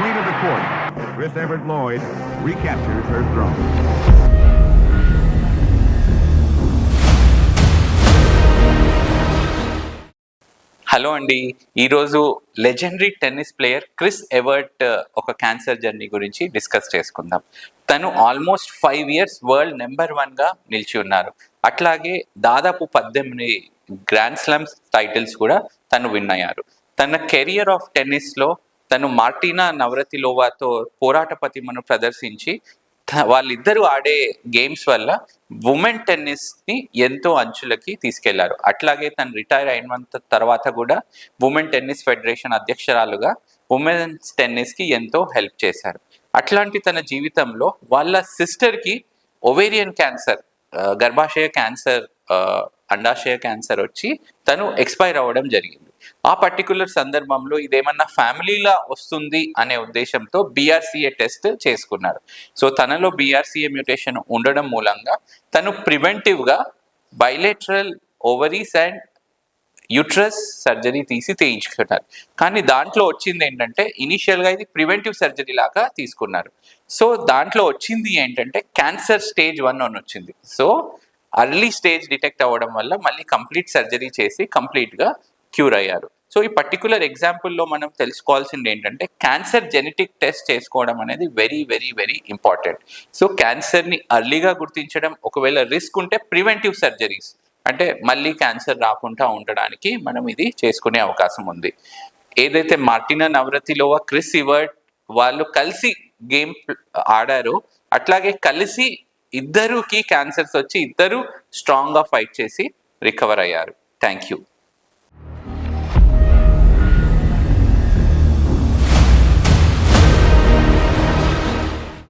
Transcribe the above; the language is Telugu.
queen of the court, Chris Evert Lloyd, recaptures her throne. Hello అండి, ఈరోజు legendary tennis player Chris Evert ఒక క్యాన్సర్ జర్నీ గురించి డిస్కస్ చేసుకుందాం. తను ఆల్మోస్ట్ 5 years వరల్డ్ నెంబర్ 1గా నిలిచి ఉన్నారు. అట్లాగే దాదాపు 18 గ్రాండ్ స్లామ్స్ టైటిల్స్ కూడా తను విన్ అయ్యారు. తన కెరియర్ ఆఫ్ టెన్నిస్లో తను మార్టినా నవరతిలోవాతో పోరాట పటిమను ప్రదర్శించి వాళ్ళిద్దరూ ఆడే గేమ్స్ వల్ల ఉమెన్ టెన్నిస్ని ఎంతో అంచులకి తీసుకెళ్లారు. అట్లాగే తను రిటైర్ అయిన తర్వాత కూడా ఉమెన్ టెన్నిస్ ఫెడరేషన్ అధ్యక్షురాలుగా ఉమెన్స్ టెన్నిస్కి ఎంతో హెల్ప్ చేశారు. అట్లాంటి తన జీవితంలో వాళ్ళ సిస్టర్కి ఒవేరియన్ క్యాన్సర్, గర్భాశయ క్యాన్సర్, అండాశయ క్యాన్సర్ వచ్చి తను ఎక్స్పైర్ అవ్వడం జరిగింది. ఆ పర్టికులర్ సందర్భంలో ఇదేమన్నా ఫ్యామిలీలా వస్తుంది అనే ఉద్దేశంతో BRCA టెస్ట్ చేసుకున్నారు. సో తనలో BRCA మ్యూటేషన్ ఉండడం మూలంగా తను ప్రివెంటివ్గా bilateral ovaries and uterus surgery తీయించుకున్నారు. కానీ దాంట్లో వచ్చింది ఏంటంటే ఇనీషియల్గా ఇది ప్రివెంటివ్ సర్జరీ లాగా తీసుకున్నారు. సో దాంట్లో వచ్చింది ఏంటంటే క్యాన్సర్ స్టేజ్ 1 అని వచ్చింది. సో అర్లీ స్టేజ్ డిటెక్ట్ అవ్వడం వల్ల మళ్ళీ కంప్లీట్ సర్జరీ చేసి కంప్లీట్గా క్యూర్ అయ్యారు. సో ఈ పర్టికులర్ ఎగ్జాంపుల్లో మనం తెలుసుకోవాల్సింది ఏంటంటే క్యాన్సర్ జెనెటిక్ టెస్ట్ చేసుకోవడం అనేది very very very important. So క్యాన్సర్ని అర్లీగా గుర్తించడం, ఒకవేళ రిస్క్ ఉంటే ప్రివెంటివ్ సర్జరీస్ అంటే మళ్ళీ క్యాన్సర్ రాకుండా ఉండడానికి మనం ఇది చేసుకునే అవకాశం ఉంది. ఏదైతే మార్టినా నవరతిలోవా, క్రిస్ ఎవర్ట్ వాళ్ళు కలిసి గేమ్ ఆడారో అట్లాగే కలిసి ఇద్దరుకి క్యాన్సర్స్ వచ్చి ఇద్దరు స్ట్రాంగ్గా ఫైట్ చేసి రికవర్ అయ్యారు. Thank you.